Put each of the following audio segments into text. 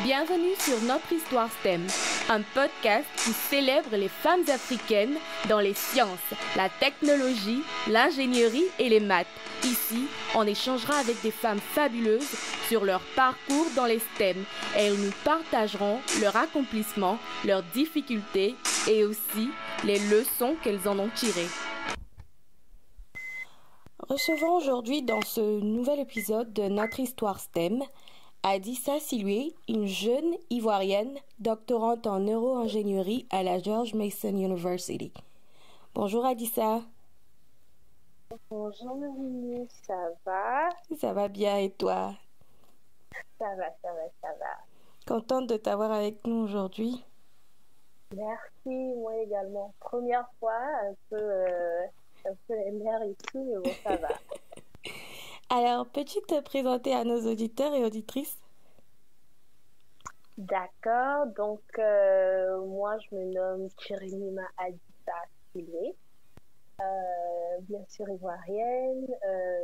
Bienvenue sur Notre Histoire STEM, un podcast qui célèbre les femmes africaines dans les sciences, la technologie, l'ingénierie et les maths. Ici, on échangera avec des femmes fabuleuses sur leur parcours dans les STEM et elles nous partageront leur accomplissement, leurs difficultés et aussi les leçons qu'elles en ont tirées. Recevons aujourd'hui dans ce nouvel épisode de Notre Histoire STEM Adissa Silué, une jeune Ivoirienne doctorante en neuroingénierie à la George Mason University. Bonjour Adissa. Bonjour Marie, ça va? Ça va bien et toi? Ça va. Contente de t'avoir avec nous aujourd'hui. Merci, moi également. Première fois, un peu les nerfs ici, mais bon, ça va. Alors, peux-tu te présenter à nos auditeurs et auditrices? D'accord, donc moi je me nomme Chirimima Adissa Silué, bien sûr ivoirienne,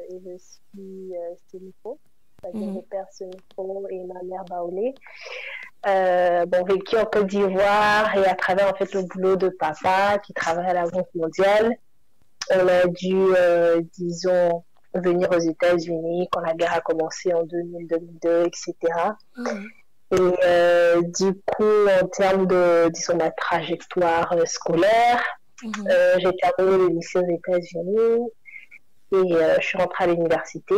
et je suis Sénifo, c'est-à-dire mon père Sénifo et ma mère Baoulé. Vécu en Côte d'Ivoire et à travers en fait le boulot de papa qui travaille à la Banque mondiale, on a dû, disons, venir aux États-Unis quand la guerre a commencé en 2000-2002, etc. Et du coup, en termes de, disons, ma trajectoire scolaire, j'ai terminé le lycée aux États-Unis et je suis rentrée à l'université.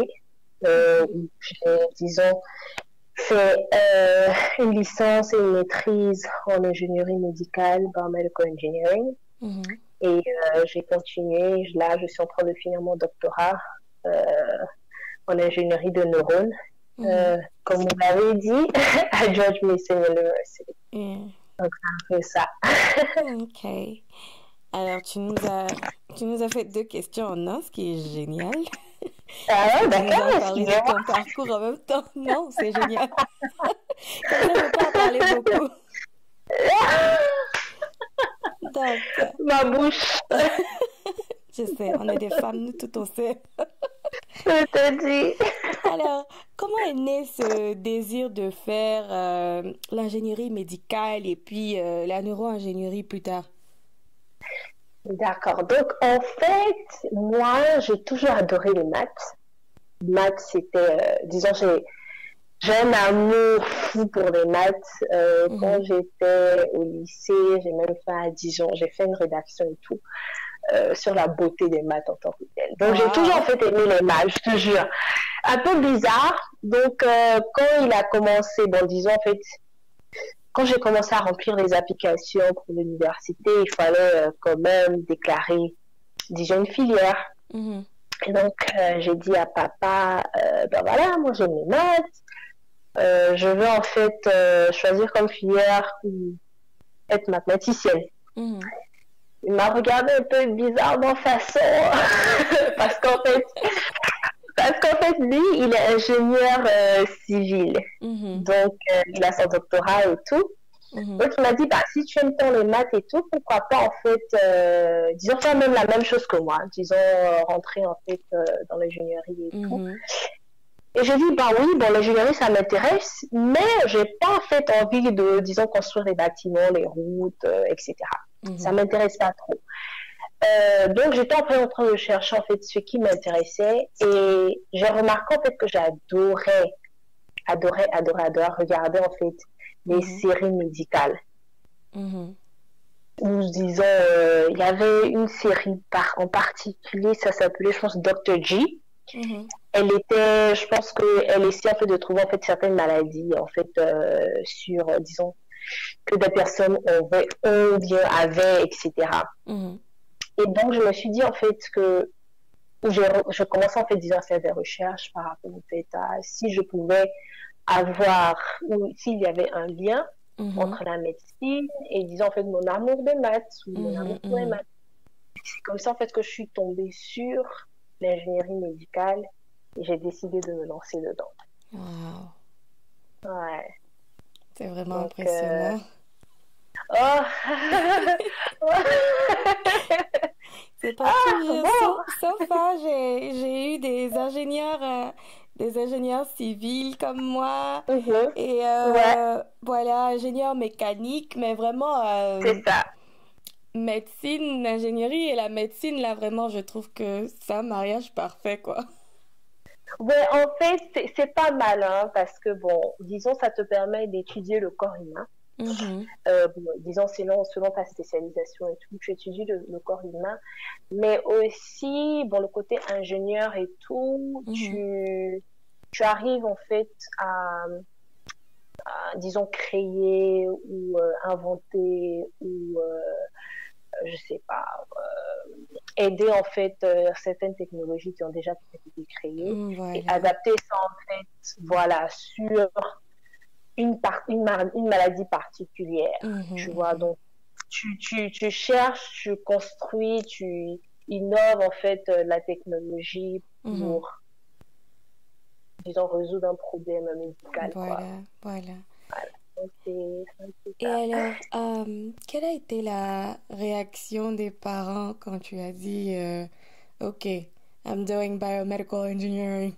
J'ai, disons, fait une licence et une maîtrise en ingénierie médicale, biomedical engineering. Et j'ai continué. Là, je suis en train de finir mon doctorat en ingénierie de neurones. Comme vous l'avez dit, à George Mason University. Donc, c'est un peu ça. Ok. Alors, tu nous as fait 2 questions en un, ce qui est génial. Ah ouais, d'accord. Tu nous as parlé de ton parcours en même temps. Non, c'est génial. Comme ça, je ne peux pas en parler beaucoup. Donc, ma bouche. Je sais, on est des femmes, nous tout on sait. Je te dis. Alors, comment est né ce désir de faire l'ingénierie médicale et puis la neuroingénierie plus tard? D'accord. Donc, en fait, moi, j'ai toujours adoré les maths. Maths, c'était, disons, j'ai un amour fou pour les maths. Quand j'étais au lycée, j'ai même fait à Dijon, j'ai fait une rédaction et tout. Sur la beauté des maths en tant que telle. Donc, j'ai toujours en fait aimé les maths, je te jure. Un peu bizarre. Donc, quand il a commencé, disons en fait, quand j'ai commencé à remplir les applications pour l'université, il fallait quand même déclarer, disons, une filière. Et donc, j'ai dit à papa, voilà, moi j'aime les maths. Je veux en fait choisir comme filière être mathématicienne. Il m'a regardé un peu bizarrement façon parce qu'en fait lui il est ingénieur civil, donc il a son doctorat et tout. Donc il m'a dit si tu aimes tant les maths et tout, pourquoi pas en fait disons faire même la même chose que moi, disons rentrer en fait dans l'ingénierie et tout. Et j'ai dit oui, l'ingénierie ça m'intéresse, mais j'ai pas en fait envie de, disons, construire les bâtiments, les routes, etc. Ça m'intéresse pas trop. Donc j'étais en train de chercher en fait ce qui m'intéressait et j'ai remarqué en fait que j'adorais regarder en fait les séries médicales. Ou disons, il y avait une série en particulier, ça s'appelait, je pense, Dr. G. Elle était, je pense qu'elle essayait en fait de trouver en fait certaines maladies en fait sur, disons, que des personnes ont bien avaient, etc. Et donc je me suis dit en fait que je commençais en fait disons à faire des recherches par rapport au fait à si je pouvais avoir ou s'il y avait un lien entre la médecine et disons en fait mon amour des maths ou mon amour pour les maths. C'est comme ça en fait que je suis tombée sur l'ingénierie médicale et j'ai décidé de me lancer dedans. Wow. Ouais. C'est vraiment impressionnant. C'est pas toujours sauf j'ai eu des ingénieurs des ingénieurs civils comme moi Mhm. et Ouais, voilà, ingénieur mécanique, mais vraiment c'est ça. médecine, ingénierie et la médecine, là, vraiment, je trouve que c'est un mariage parfait, quoi. Ouais, en fait, c'est pas mal, hein, parce que, bon, disons, ça te permet d'étudier le corps humain. Mhm, Bon, disons, selon ta spécialisation et tout, tu étudies le corps humain. Mais aussi, bon, le côté ingénieur et tout, mhm, tu arrives, en fait, disons, créer ou inventer ou, je sais pas, aider en fait certaines technologies qui ont déjà été créées et voilà. adapter ça en fait, voilà, sur une maladie particulière, Mhm, tu vois. mhm, Donc, tu cherches, tu construis, tu innoves en fait la technologie mhm. pour, disons, résoudre un problème médical, quoi. Voilà, voilà. Voilà. Donc, c'est un peu Et ça. alors, quelle a été la réaction des parents quand tu as dit, OK, I'm doing biomedical engineering?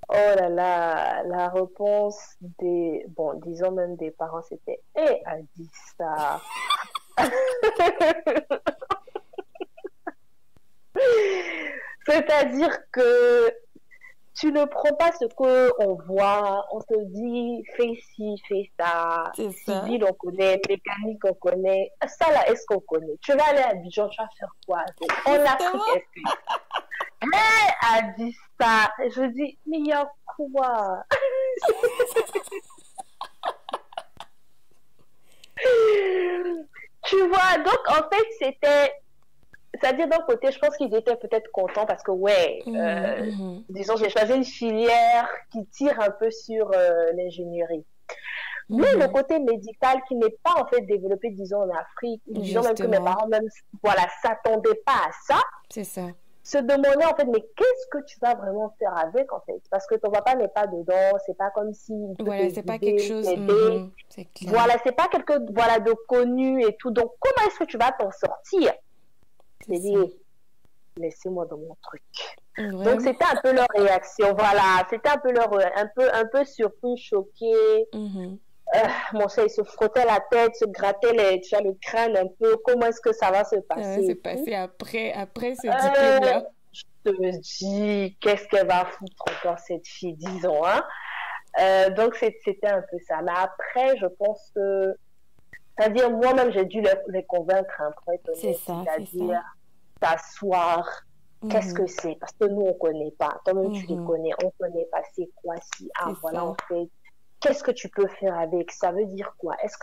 Oh là là, la réponse des, bon, disons même des parents, c'était, eh, elle dit ça. C'est-à-dire que tu ne prends pas ce qu'on voit, on te dit fais ci, fais ça, C'est ça. civil on connaît, mécanique on connaît, ça là est-ce qu'on connaît? Tu vas aller à Abidjan, tu vas faire quoi? En Afrique, Justement. est-ce que... Elle a dit ça. Je dis, mais il y a quoi? Tu vois, donc en fait c'était, c'est-à-dire d'un côté, je pense qu'ils étaient peut-être contents parce que ouais, Mhm, mhm, disons j'ai choisi une filière qui tire un peu sur l'ingénierie. Mais le mhm. côté médical qui n'est pas en fait développé, disons, en Afrique, ou disons même que mes Justement, parents même, voilà, s'attendaient pas à ça, c'est ça. se demandaient en fait, mais qu'est-ce que tu vas vraiment faire avec en fait? Parce que ton papa n'est pas dedans, c'est pas comme s'il peut te Voilà, c'est pas quelque guider, chose, t'aider. c'est clair. Voilà, c'est pas quelque, voilà, de connu et tout. Donc, comment est-ce que tu vas t'en sortir? C'est J'ai dit, ça. laissez-moi dans mon truc. Donc, Vraiment. c'était un peu leur réaction. Voilà, c'était un peu leur, un peu surpris, choqué. Mhm. Mon chat, il se frottait la tête, se grattait tu vois, le crâne un peu. Comment est-ce que ça va se Ça passer va se et tout. passer après ce Euh, diplôme-là. je me dis, qu'est-ce qu'elle va foutre encore cette fille, disons, hein. Donc, c'était un peu ça. Mais après, je pense que, c'est-à-dire, moi-même, j'ai dû les convaincre, hein, pour être C'est honnête. ça, c'est ça. C'est-à-dire, t'asseoir, qu'est-ce que Mhm, c'est? Parce que nous, on connaît pas. Toi-même, tu les mhm. connais. On connaît pas. C'est quoi si? Ah, C'est voilà, en ça. fait. Qu'est-ce que tu peux faire avec? Ça veut dire quoi? Est-ce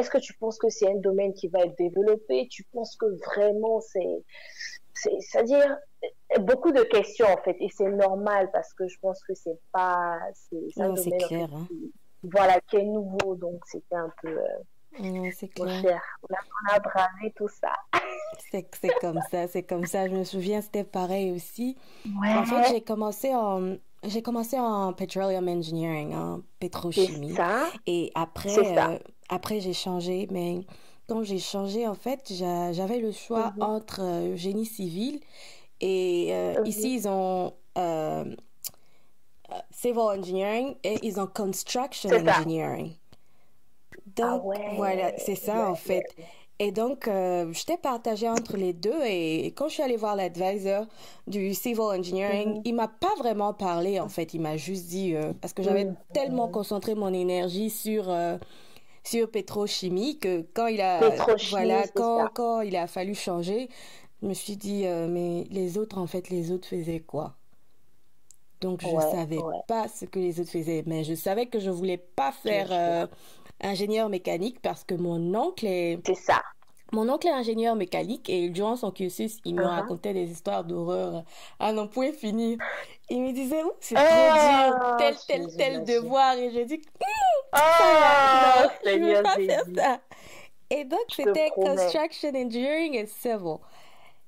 que tu penses que c'est un domaine qui va être développé? Tu penses que vraiment c'est-à-dire, beaucoup de questions, en fait. Et c'est normal parce que je pense que c'est un Non, c'est domaine, en fait, clair, hein. voilà, qui est nouveau. Donc, c'était un peu, Non, c'est mon clair. cher, on a bravé tout ça. C'est comme ça, c'est comme ça. Je me souviens, c'était pareil aussi. En fait, Ouais, j'ai commencé en petroleum engineering, en c'est pétrochimie. ça, Et c'est ça. après j'ai changé. Mais quand j'ai changé, en fait, j'avais le choix Mhm, entre génie civil et mhm. ici, ils ont civil engineering et ils ont construction C'est ça. engineering. Ah Donc, voilà, ouais, c'est ça en ouais, fait. ouais. Et donc, j'étais partagée entre les deux et quand je suis allée voir l'advisor du civil engineering, Mhm, il m'a pas vraiment parlé en fait. Il m'a juste dit, parce que j'avais tellement mhm. concentré mon énergie sur pétrochimie que Pétrochimie, voilà, c'est ça. quand il a fallu changer, je me suis dit, mais les autres en fait, les autres faisaient quoi? Donc, je Ouais, savais ouais, pas ce que les autres faisaient, mais je savais que je voulais pas je te faire jure. ingénieur mécanique parce que C'est ça. mon oncle est ingénieur mécanique et durant son cursus, il me Mhm. racontait des histoires d'horreur à n'en point finir. Il me disait, oh, c'est trop dur, Oh, tel j'imagine. devoir. Et je dis, ça là, Oh, non, je veux Seigneur pas faire Jésus, ça. Et donc, je te c'était promets. construction engineering et civil.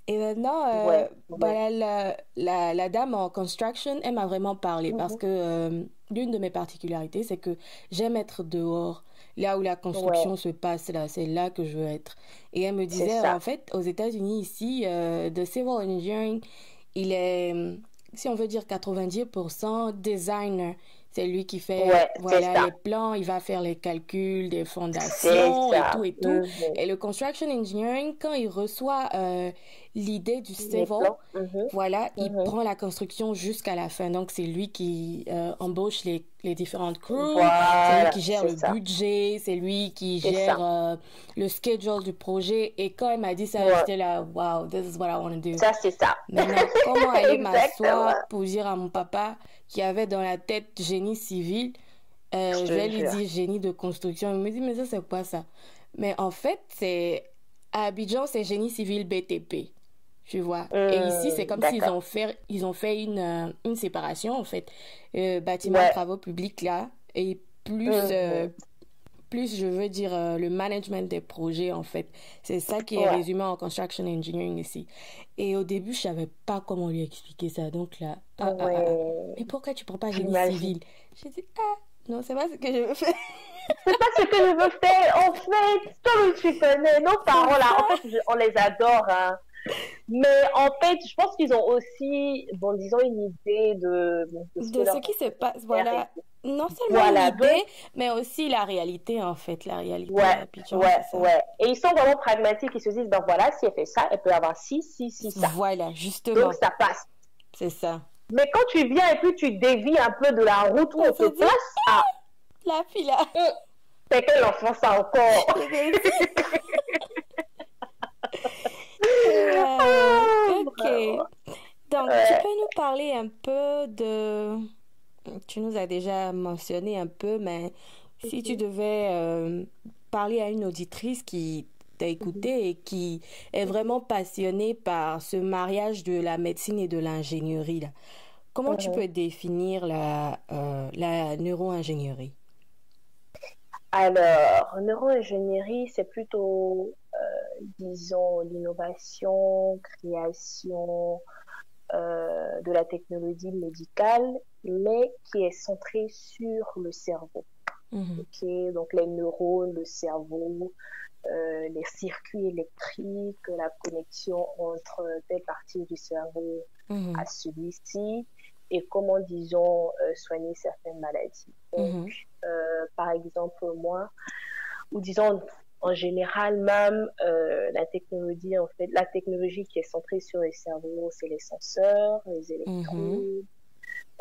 Et maintenant, Ouais, ouais. voilà, la dame en construction, elle m'a vraiment parlé parce Mhm. que l'une de mes particularités, c'est que j'aime être dehors, là où la Ouais, construction se passe, là, c'est là que je veux être. Et elle me c'est disait, ça. en fait, aux États-Unis, ici, de civil engineering, il est, si on veut dire 90% designer. C'est lui qui fait ça. les plans, il va faire les calculs des C'est fondations et ça. tout et tout. Et le construction engineering, quand il reçoit l'idée du Les civil, plans. il prend la construction jusqu'à la fin. Donc, c'est lui qui embauche les différentes crews, c'est lui Voilà, qui gère c'est le ça. budget, c'est lui qui C'est gère ça. le schedule du projet. Et quand elle m'a dit ça, Ouais. j'étais là, wow, this is what I want to do. Ça, c'est ça. Maintenant, comment aller Exactement. m'asseoir pour dire à mon papa qui avait dans la tête génie civil, Je je te vais lui jure. dire génie de construction. Il me dit, mais ça, c'est quoi ça? Mais en fait, à Abidjan, c'est génie civil BTP. Tu vois. Et ici, c'est comme s'ils D'accord. ils ont fait une séparation, en fait. Bâtiment, Ouais. travaux publics, là. Et plus, je veux dire, le management des projets, en fait. C'est ça qui est Ouais. résumé en construction engineering ici. Et au début, je savais pas comment lui expliquer ça. Donc là, Ouais. mais pourquoi tu prends pas génie J'imagine. civil? J'ai dit, non, c'est pas ce que je veux faire. C'est pas ce que je veux faire. En fait, comme tu connais, nos parents là, en fait, on les adore, hein. Mais en fait, je pense qu'ils ont aussi, bon, disons, une idée de ce que De ce leur qui se passe, père voilà. est. Non seulement Voilà, l'idée, donc, mais aussi la réalité, en fait. La réalité ouais, à Abidjan, c'est ça. ouais. Et ils sont vraiment pragmatiques. Ils se disent, ben voilà, si elle fait ça, elle peut avoir ci, ça. Voilà, Donc, justement. ça passe. C'est ça. Mais quand tu viens et puis tu dévies un peu de la route où on te se dit, place, la fille là. c'est quel enfant ça encore? Ok. Bravo. Donc, tu peux nous parler un peu de... Tu nous as déjà mentionné un peu, mais si tu devais parler à une auditrice qui t'a écouté et qui est vraiment passionnée par ce mariage de la médecine et de l'ingénierie, là, comment tu peux définir la neuro-ingénierie? Alors, neuroingénierie, c'est plutôt, disons, l'innovation, création de la technologie médicale, mais qui est centrée sur le cerveau. Ok, donc les neurones, le cerveau, les circuits électriques, la connexion entre telle partie du cerveau à celui-ci, et comment, disons, soigner certaines maladies. Donc, par exemple, moi, ou disons, en général, même, la technologie qui est centrée sur les cerveaux, c'est les senseurs, les électrodes.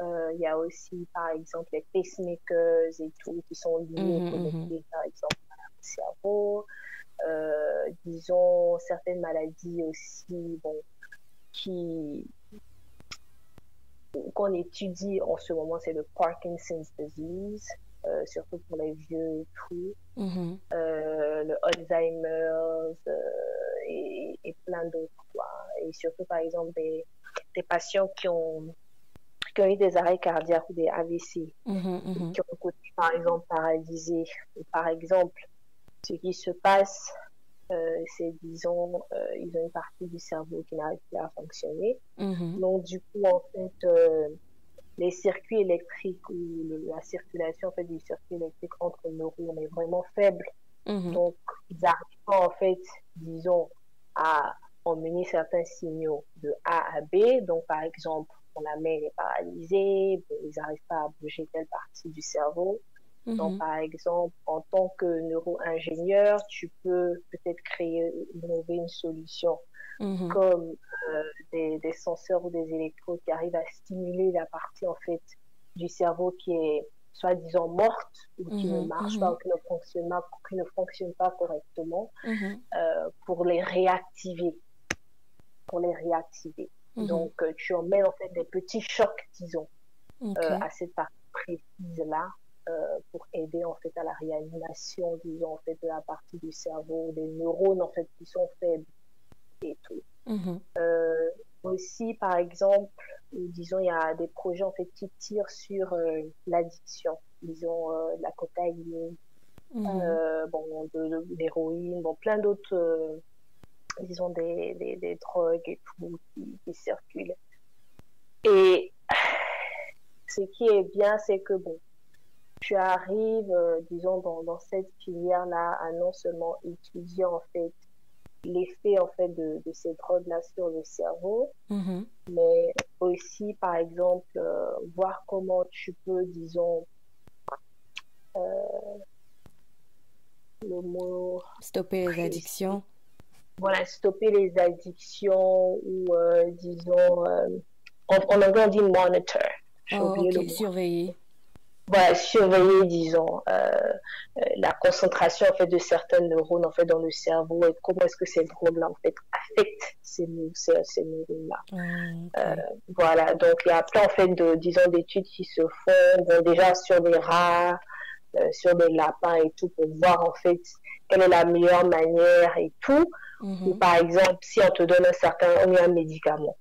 Il y a aussi, par exemple, les pacemakers et tout, qui sont liés, connectés, par exemple, au cerveau. Disons, certaines maladies aussi, bon, qu'on étudie en ce moment, c'est le Parkinson's disease, surtout pour les vieux et tout. Le Alzheimer's et plein d'autres, quoi. Et surtout, par exemple, des patients qui ont eu des arrêts cardiaques ou des AVC, qui ont été, par exemple, paralysés. Et par exemple, ce qui se passe, c'est, disons, ils ont une partie du cerveau qui n'arrive plus à fonctionner. Donc, du coup, en fait, les circuits électriques ou la circulation, en fait, du circuit électrique entre neurones est vraiment faible. Donc, ils n'arrivent pas, en fait, disons, à emmener certains signaux de A à B. Donc, par exemple, la main est paralysée, ils n'arrivent pas à bouger telle partie du cerveau. Donc, par exemple, en tant que neuro-ingénieur, tu peux peut-être innover une solution comme des senseurs ou des électrodes qui arrivent à stimuler la partie, en fait, du cerveau qui est soi-disant morte ou qui ne marche pas ou qui ne fonctionne pas correctement pour les réactiver. Donc, tu emmènes, en fait, des petits chocs, disons, à cette partie précise-là. Pour aider en fait à la réanimation, disons, en fait, de la partie du cerveau, des neurones en fait qui sont faibles et tout. Aussi, par exemple, disons, il y a des projets en fait qui tirent sur l'addiction, disons, la cocaïne, bon, de l'héroïne, bon, plein d'autres, disons, des drogues et tout qui circulent. Et ce qui est bien, c'est que bon, tu arrives, disons, dans cette filière-là, à non seulement étudier, en fait, l'effet, en fait, de ces drogues-là sur le cerveau, mais aussi, par exemple, voir comment tu peux, disons, le mot... Stopper les addictions. Voilà, stopper les addictions ou, disons, en anglais, on dit monitor. Oh, ok, surveiller. Voilà, surveiller, disons, la concentration, en fait, de certains neurones, en fait, dans le cerveau et comment est-ce que ces drogues-là, en fait, affectent ces neurones-là. Okay. Voilà, donc il y a plein, en fait, disons, d'études qui se font, bon, déjà sur des rats, sur des lapins et tout, pour voir, en fait, quelle est la meilleure manière et tout. Ou par exemple, si on te donne un médicament,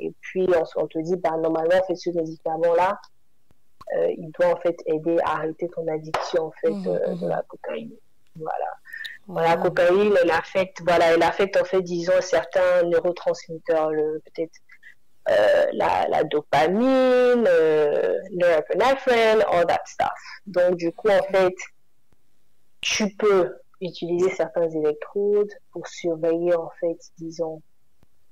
et puis on te dit, bah, normalement, en fait, ce médicament-là, il doit en fait aider à arrêter ton addiction en fait de la cocaïne. Voilà. La cocaïne, elle affecte en fait, disons, certains neurotransmetteurs, peut-être la dopamine, norepinephrine, all that stuff. Donc du coup, en fait, tu peux utiliser certains électrodes pour surveiller en fait, disons,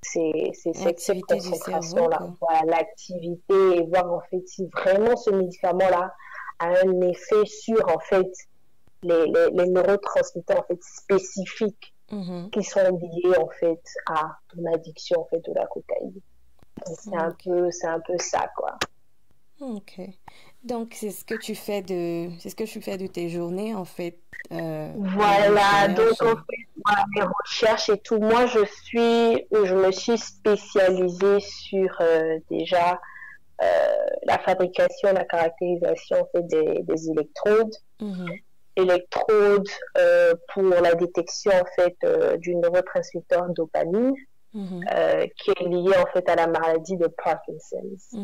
cette concentration-là, voilà, l'activité, et voir en fait si vraiment ce médicament-là a un effet sur en fait les neurotransmetteurs en fait spécifiques qui sont liés en fait à ton addiction en fait de la cocaïne. Donc, c'est un peu ça, quoi. Ok. Donc c'est ce que tu fais de tes journées en fait. Voilà, donc en fait, voilà, mes recherches et tout. Moi, je me suis spécialisée sur déjà la fabrication, la caractérisation en fait des électrodes. Électrodes pour la détection en fait du neurotransmetteur dopamine, qui est lié en fait à la maladie de Parkinson's.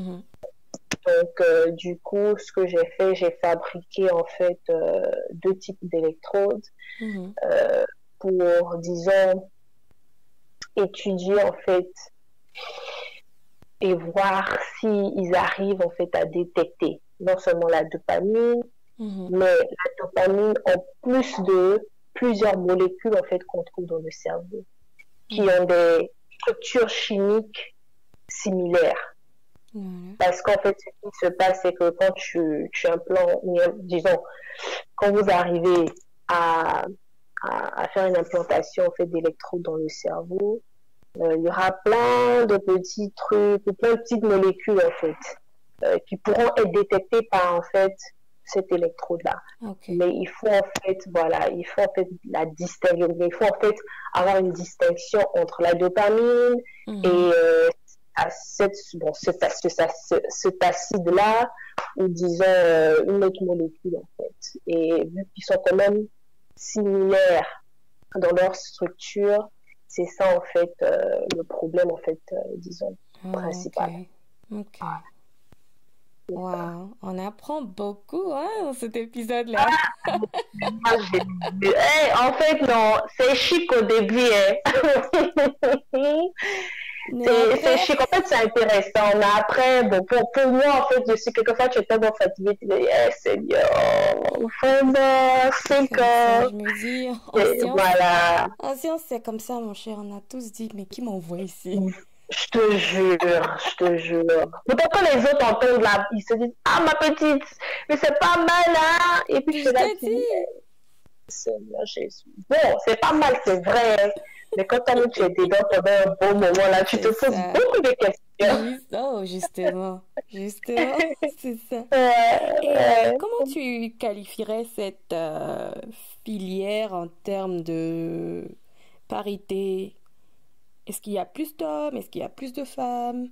Donc, du coup, ce que j'ai fabriqué en fait 2 types d'électrodes pour, disons, étudier en fait et voir s'ils arrivent en fait à détecter non seulement la dopamine, mais la dopamine en plus de plusieurs molécules en fait qu'on trouve dans le cerveau qui ont des structures chimiques similaires. Parce qu'en fait, ce qui se passe, c'est que quand tu implantes, disons, quand vous arrivez à faire une implantation en fait, d'électrodes dans le cerveau, il y aura plein de petits trucs, plein de petites molécules en fait, qui pourront être détectées par en fait cette électrode-là. Mais il faut en fait, voilà, il faut en fait la distinguer. Il faut en fait avoir une distinction entre la dopamine et cet acide-là, ou disons une autre molécule en fait. Et vu qu'ils sont quand même similaires dans leur structure, c'est ça en fait le problème en fait, disons, principal. Ok. Wow, on apprend beaucoup dans cet épisode-là. En fait, non, c'est chic au début. C'est chic, en fait, c'est intéressant. Mais après, bon, pour moi, en fait, je suis quelquefois, tu es tellement fatiguée, tu dis, Seigneur, vraiment, c'est comme... Je me dis, en science, c'est comme ça, mon cher. On a tous dit, mais qui m'envoie ici? Je te jure. Pourtant, quand les autres entendent là, ils se disent, ah, ma petite, mais c'est pas mal, hein. Et puis, je te dis, Seigneur Jésus. Bon, c'est pas mal, c'est vrai. Mais quand tu es dedans pendant un bon moment, là, tu te poses beaucoup de questions. Oh, justement, c'est ça. Et comment tu qualifierais cette filière en termes de parité? Est-ce qu'il y a plus d'hommes? Est-ce qu'il y a plus de femmes?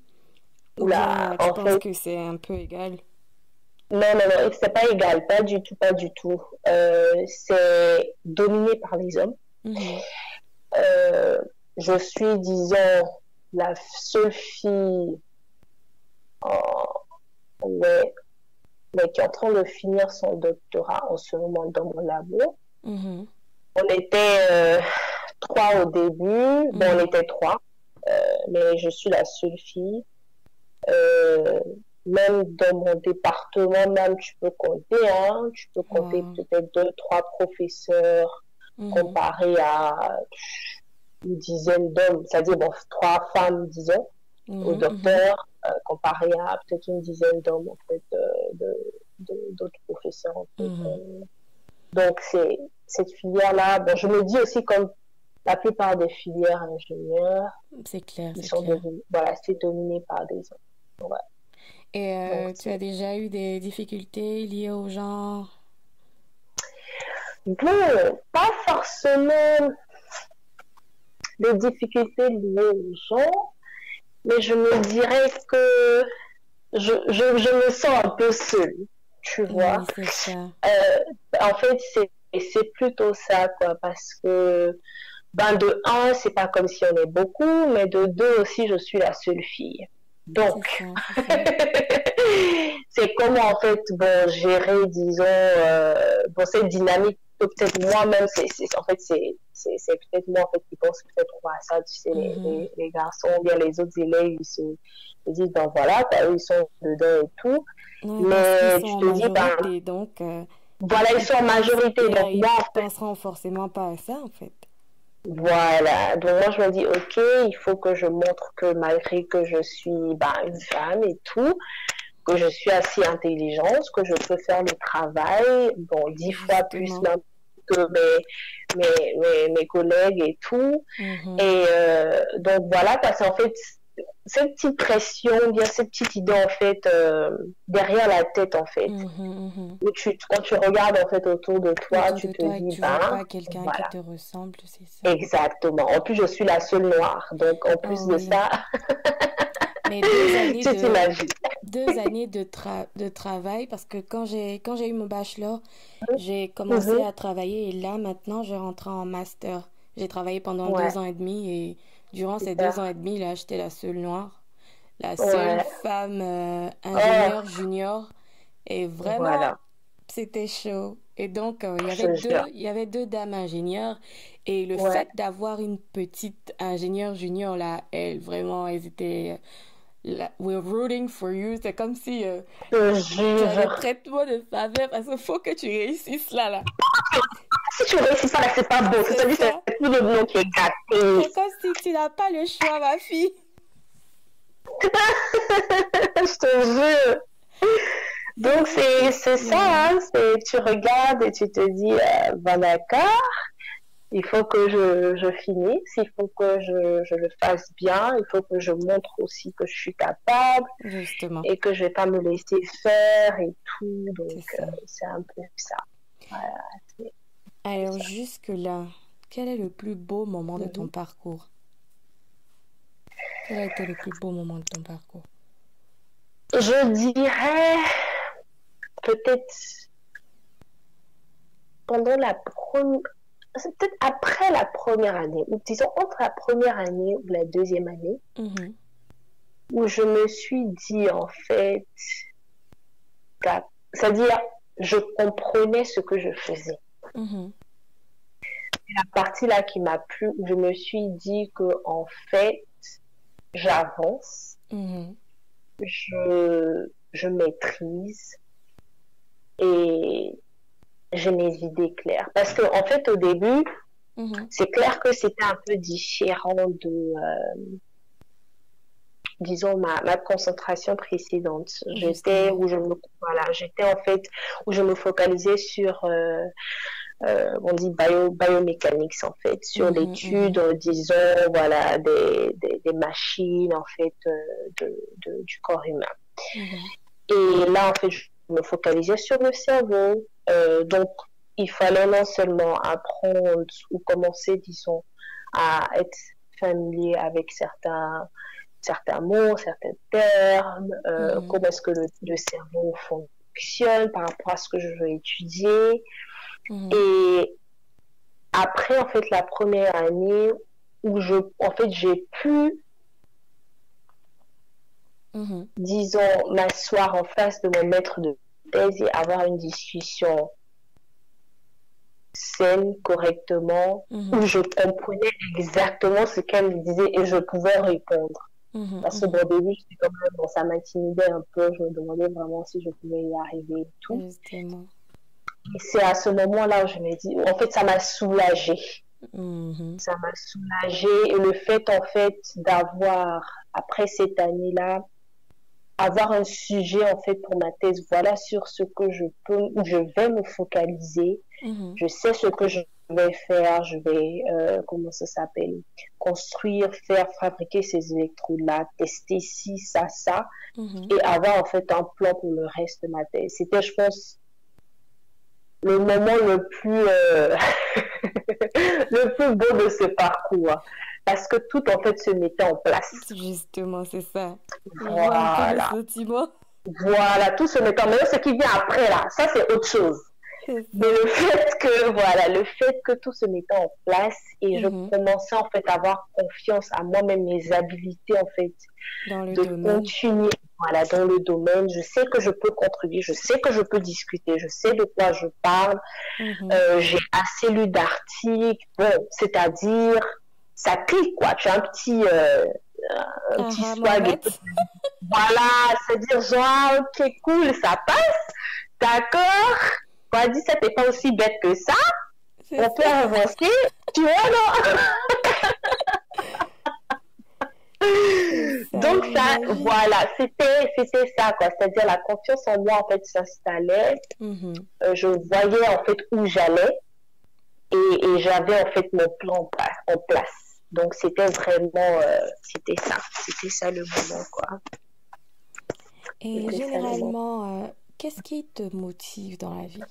Ou bien tu penses que c'est un peu égal? Non, c'est pas égal, pas du tout. C'est dominé par les hommes. Je suis, disons, la seule fille qui est en train de finir son doctorat en ce moment dans mon labo. On était 3 au début. Bon, on était 3, mais je suis la seule fille. Même dans mon département, même tu peux compter, hein, tu peux compter peut-être 2-3 professeurs comparé à une dizaine d'hommes, c'est-à-dire bon, 3 femmes, disons. au docteur, comparé à peut-être une dizaine d'hommes, en fait, d'autres professeurs, en fait. Donc, c'est cette filière-là. Bon, je me dis aussi, comme la plupart des filières ingénieurs, c'est clair, voilà, c'est dominé par des hommes. Ouais. Et donc, tu as déjà eu des difficultés liées au genre? Bon, pas forcément des difficultés liées au genre, mais je me dirais que je me sens un peu seule, tu vois. Oui, c'est ça. En fait, c'est plutôt ça, quoi, parce que de un, c'est pas comme si on est beaucoup, mais de deux aussi, je suis la seule fille. Donc, c'est comment, en fait, gérer, disons, cette dynamique. Peut-être moi-même, en fait, c'est peut-être moi, en fait, qui pense peut-être à ça, tu sais, les garçons, bien les autres élèves, ils disent, voilà, ils sont dedans et tout. Oui, mais tu te dis, donc, voilà, ils sont en majorité, donc moi, en fait, penseront forcément pas à ça, en fait. Voilà, donc moi je me dis, ok, il faut que je montre que malgré que je suis une femme et tout, que je suis assez intelligente, que je peux faire le travail, 10 fois plus même que mes collègues et tout. Et donc voilà, parce qu'en fait, cette petite pression, bien cette petite idée en fait derrière la tête en fait, où quand tu regardes en fait autour de toi, tu te dis tu vois pas quelqu'un qui te ressemble, c'est ça. Exactement. En plus, je suis la seule noire, donc en plus de ça, mais 2 années de travail, parce que quand j'ai eu mon bachelor, j'ai commencé à travailler et là maintenant je rentre en master. J'ai travaillé pendant 2 ans et demi et durant ces 2 ans et demi là, j'étais la seule noire, la seule femme ingénieure junior et vraiment c'était chaud. Et donc il y avait deux dames ingénieures et le fait d'avoir une petite ingénieure junior là, elles étaient we're rooting for you. C'est comme si tu avais traitement de faveur parce qu'il faut que tu réussisses là. Si tu réussis pas là, c'est pas beau. C'est tout le monde qui est gâté. C'est comme si tu n'as pas le choix, ma fille. Je te jure. Donc c'est ça, hein, tu regardes et tu te dis, d'accord, il faut que je finisse, il faut que je le fasse bien, il faut que je montre aussi que je suis capable. Justement. Et que je vais pas me laisser faire et tout, donc c'est un peu ça. Voilà, alors jusque-là, quel est le plus beau moment de ton parcours? Quel a été le plus beau moment de ton parcours? Je dirais peut-être pendant peut-être après la première année, ou disons entre la première année ou la deuxième année, où je me suis dit en fait, c'est-à-dire je comprenais ce que je faisais. La partie là qui m'a plu, où je me suis dit que en fait j'avance, je maîtrise et j'ai mes idées claires. Parce que en fait au début, c'est clair que c'était un peu différent de disons ma concentration précédente. J'étais en fait où je me focalisais sur on dit biomécanics en fait, sur l'étude disons voilà des machines en fait du corps humain. Et là en fait je me focalisais sur le cerveau, donc il fallait non seulement apprendre ou commencer disons à être familier avec certains mots, certains termes, comment est-ce que le cerveau fonctionne par rapport à ce que je veux étudier. Et après, en fait, la première année où j'ai pu, disons, m'asseoir en face de mon maître de thèse et avoir une discussion saine, correctement, où je comprenais exactement ce qu'elle me disait et je pouvais répondre. Parce que au début, j'étais comme ça m'intimidait un peu, je me demandais vraiment si je pouvais y arriver et tout. Justement. Et c'est à ce moment-là où je me dis, en fait, ça m'a soulagée. Ça m'a soulagée. Et le fait, en fait, d'avoir, après cette année-là, avoir un sujet, en fait, pour ma thèse, voilà sur ce que je vais me focaliser. Je sais ce que je vais faire. Je vais, comment ça s'appelle, construire, fabriquer ces électrodes-là, tester ci, ça, et avoir, en fait, un plan pour le reste de ma thèse. C'était, je pense, le moment le plus le plus beau de ce parcours, parce que tout en fait se mettait en place. Justement, c'est ça. Voilà. Voilà, tout se mettait en place. Ce qui vient après là, ça c'est autre chose. Mais le fait que tout se mettait en place et je commençais en fait à avoir confiance à moi-même, mes habilités en fait, continuer dans le domaine. Je sais que je peux contribuer, je sais que je peux discuter, je sais de quoi je parle. J'ai assez lu d'articles, c'est-à-dire ça clique quoi. Tu as un petit swag. Voilà, c'est-à-dire genre ok cool, ça passe, d'accord. On a dit ça t'es pas aussi bête que ça. On peut avancer, tu vois non? Donc ça, voilà, c'était ça quoi, c'est-à-dire la confiance en moi en fait s'installait. Je voyais en fait où j'allais et j'avais en fait mon plan en place. Donc c'était vraiment, c'était ça le moment quoi. Et généralement, qu'est-ce qui te motive dans la vie?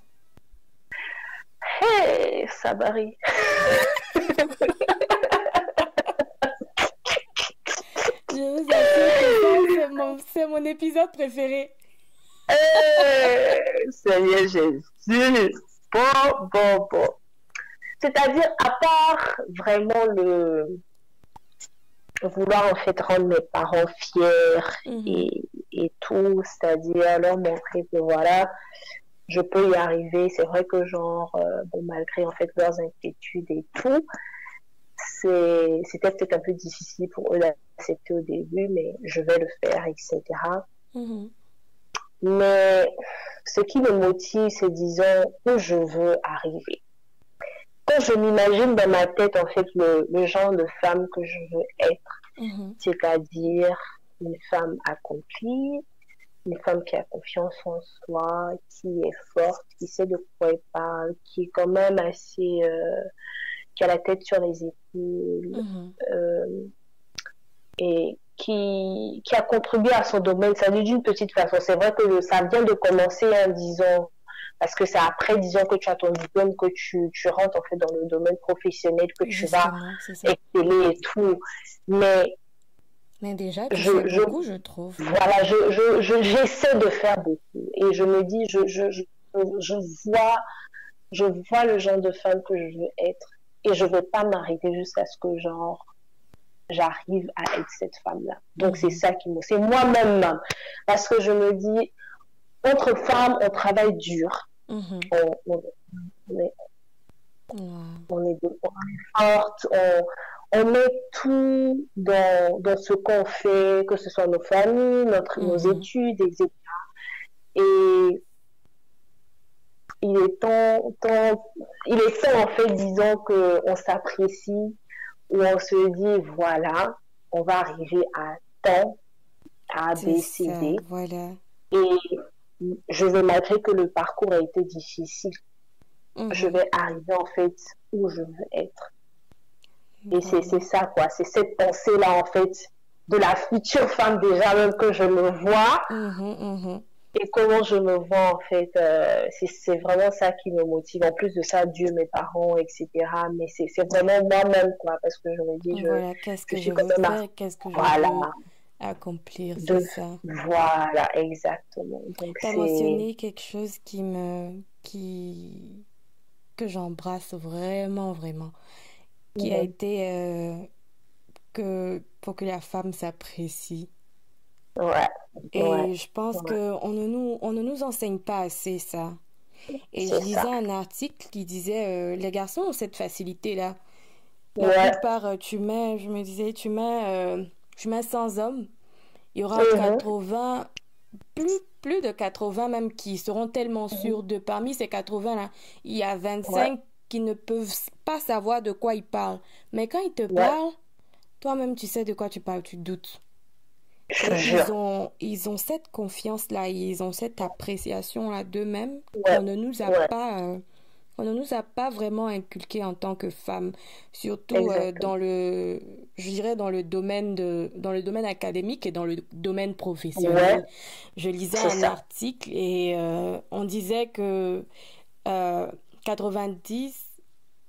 Hey, Sabari. Je vous assure que c'est mon épisode préféré. Seigneur Jésus. Bon. C'est-à-dire, à part vraiment le vouloir en fait rendre mes parents fiers et tout, c'est-à-dire leur montrer que voilà, je peux y arriver. C'est vrai que genre, malgré en fait leurs inquiétudes et tout, c'était peut-être un peu difficile pour eux d'accepter au début, mais je vais le faire, etc. Mais ce qui me motive, c'est disons où je veux arriver. Quand je m'imagine dans ma tête en fait le genre de femme que je veux être, c'est-à-dire une femme accomplie, une femme qui a confiance en soi, qui est forte, qui sait de quoi elle parle, qui est quand même assez... qui a la tête sur les épaules, et qui a contribué à son domaine, ça dit d'une petite façon. C'est vrai que ça vient de commencer, disons, parce que c'est après, disons, que tu as ton diplôme, que tu rentres en fait dans le domaine professionnel, que tu vas exceller et tout. Mais déjà, tu fais beaucoup, je trouve. Voilà, j'essaie de faire beaucoup. Et je me dis, je vois le genre de femme que je veux être. Et je ne veux pas m'arrêter jusqu'à ce que, genre, j'arrive à être cette femme-là. Donc, c'est ça qui me... C'est moi-même. Parce que je me dis, entre femmes, on travaille dur. On est forte, on met tout dans ce qu'on fait, que ce soit nos familles, nos études, etc. Et il est temps en fait, disons qu'on s'apprécie, où on se dit, voilà, on va arriver à temps, à décider. Voilà. Et je vais, malgré que le parcours a été difficile, je vais arriver en fait où je veux être. Et c'est ça quoi, c'est cette pensée-là en fait, de la future femme déjà même que je me vois. Et comment je me vois en fait, c'est vraiment ça qui me motive. En plus de ça, Dieu, mes parents, etc. Mais c'est vraiment moi-même quoi, parce que je me dis, qu'est-ce que je veux faire, qu'est-ce que je veux accomplir, c'est ça. Voilà, exactement. Tu as mentionné quelque chose que j'embrasse vraiment, qui a été pour que la femme s'apprécie. Et je pense qu'on ne nous enseigne pas assez ça. Et je lisais un article qui disait les garçons ont cette facilité-là. La plupart, tu mets 100 hommes, il y aura 80, plus de 80 même qui seront tellement sûrs de parmi ces 80-là. Il y a 25 qui ne peuvent pas savoir de quoi ils parlent. Mais quand ils te parlent, toi-même, tu sais de quoi tu parles, tu doutes. Ils ont cette confiance-là, ils ont cette appréciation-là d'eux-mêmes qu'on ne nous a pas... on ne nous a pas vraiment inculqué en tant que femmes, surtout dans le domaine académique et dans le domaine professionnel. Je lisais un article et on disait que 80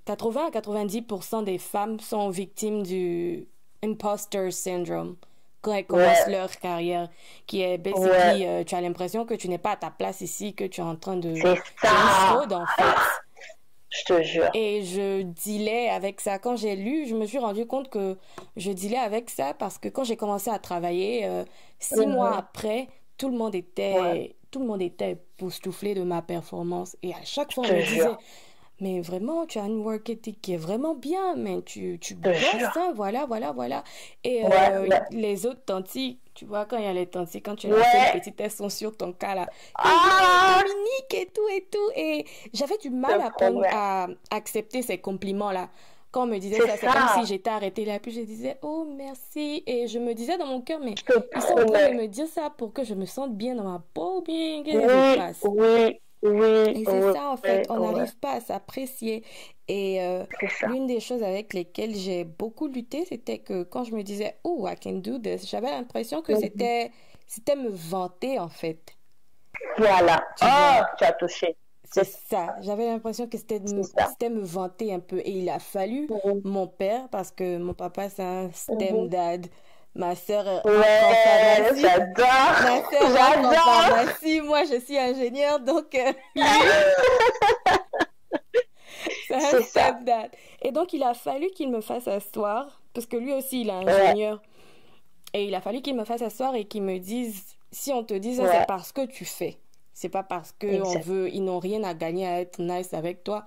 à 90% des femmes sont victimes du imposter syndrome quand elles commencent leur carrière, qui est basically, tu as l'impression que tu n'es pas à ta place ici, que tu es en train de... C'est une fraude, en fait. Je te jure. Et je dealais avec ça. Quand j'ai lu, je me suis rendu compte que je dealais avec ça parce que quand j'ai commencé à travailler, 6 mois après, tout le monde était époustouflé de ma performance. Et à chaque fois, on me disait... Mais vraiment, tu as une work ethic qui est vraiment bien, mais tu bosses, hein, voilà. Et les autres tantis, tu vois, quand il y a les tantis, quand tu es la seule petite, elles sont sur ton cas, là. Dominique et tout. Et j'avais du mal à accepter ces compliments-là. Quand on me disait ça, c'est comme si j'étais arrêtée là. Puis je disais, oh, merci. Et je me disais dans mon cœur, mais ils sont en train de me dire ça pour que je me sente bien dans ma peau, bien, que je fasse. Et c'est ça, en fait, on n'arrive pas à s'apprécier. Et l'une des choses avec lesquelles j'ai beaucoup lutté, c'était que quand je me disais, oh, I can do this, j'avais l'impression que c'était me vanter, en fait. Voilà. Tu as touché. C'est ça. J'avais l'impression que c'était me vanter un peu. Et il a fallu mon père, parce que mon papa, c'est un STEM dad. Ma sœur en pharmacie. J'adore. Ma sœur en pharmacie. Moi, je suis ingénieure, donc c'est un stepdad. Et donc, il a fallu qu'il me fasse asseoir, parce que lui aussi, il est ingénieur. Et il a fallu qu'il me fasse asseoir et qu'il me dise, si on te dit ça, c'est parce que tu fais. C'est pas parce que ils n'ont rien à gagner à être nice avec toi.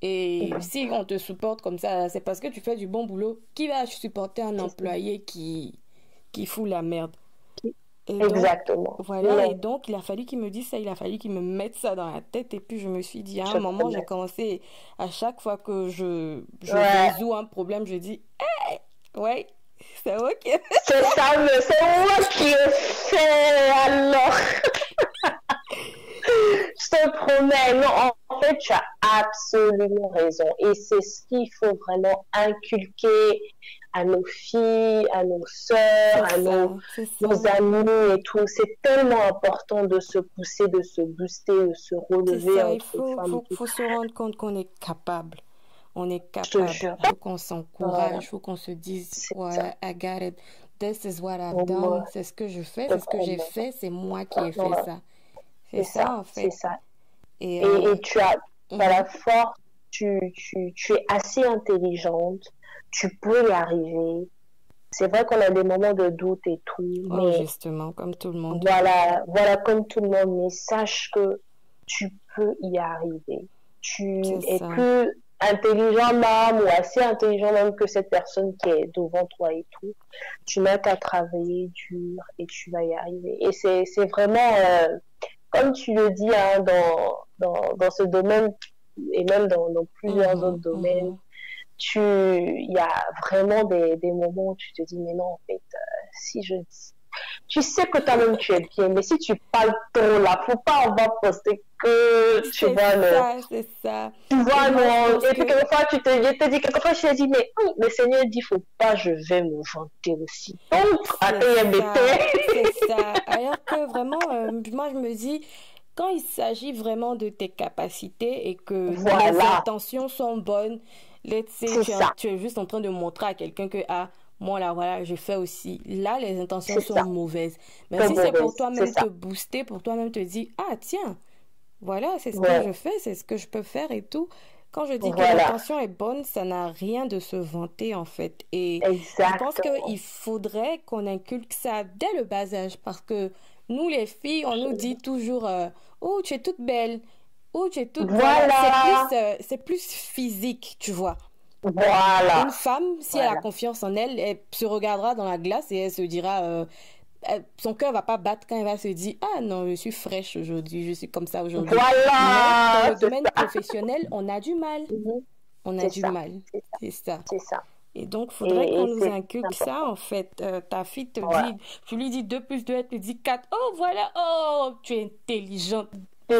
Et si on te supporte comme ça, c'est parce que tu fais du bon boulot. Qui va supporter un employé qui fout la merde? Et exactement. Donc, voilà, et donc il a fallu qu'il me dise ça, il a fallu qu'il me mette ça dans la tête. Et puis je me suis dit, à un moment, j'ai commencé, à chaque fois que je résous un problème, je dis, hey, ouais, c'est ok. C'est ça, mais c'est moi qui ai fait alors. Je te promets, non, en fait, tu as absolument raison. Et c'est ce qu'il faut vraiment inculquer à nos filles, à nos sœurs, à nos amis et tout. C'est tellement important de se pousser, de se booster, de se relever. Il faut se rendre compte qu'on est capable. On est capable. Il faut qu'on s'encourage, il faut qu'on se dise, ouais, I got it. This is what I've done. C'est ce que je fais, c'est ce que j'ai fait, c'est moi qui ai fait ça. C'est ça, en fait. C'est ça. Et tu as la force, tu es assez intelligente, tu peux y arriver. C'est vrai qu'on a des moments de doute et tout. Mais justement, comme tout le monde. Voilà, comme tout le monde. Mais sache que tu peux y arriver. Tu es plus intelligent même ou assez intelligent même que cette personne qui est devant toi et tout. Tu n'as qu'à travailler dur et tu vas y arriver. Et c'est vraiment... comme tu le dis hein, dans ce domaine et même dans plusieurs autres domaines, il y a vraiment des moments où tu te dis mais non en fait si je dis tu sais que toi-même tu es bien mais si tu parles trop là faut pas on va poster que tu vois c'est ça tu vois non et puis quelquefois je te dis mais le Seigneur dit faut pas je vais me vanter aussi donc c'est ça alors que vraiment moi je me dis quand il s'agit vraiment de tes capacités et que les intentions sont bonnes, let's say, tu es juste en train de montrer à quelqu'un que moi là voilà je fais aussi, là les intentions sont mauvaises, mais si c'est pour toi-même te booster, pour toi-même te dire tiens voilà c'est ce que je fais, c'est ce que je peux faire et tout. Quand je dis que l'intention est bonne, ça n'a rien de se vanter en fait. Et je pense qu'il faudrait qu'on inculque ça dès le bas âge, parce que nous les filles on nous dit toujours oh tu es toute belle, oh tu es toute c'est plus physique, tu vois. Voilà. Une femme, si elle a confiance en elle, elle se regardera dans la glace et elle se dira son cœur va pas battre quand elle va se dire ah non, je suis fraîche aujourd'hui, je suis comme ça aujourd'hui. Voilà. Mais dans le domaine professionnel, on a du mal. On a du mal. C'est ça. Et donc, il faudrait qu'on nous inculque ça, en fait. Ta fille te dit, tu lui dis 2 plus 2, elle te dit 4. Oh, voilà, oh, tu es intelligente. Je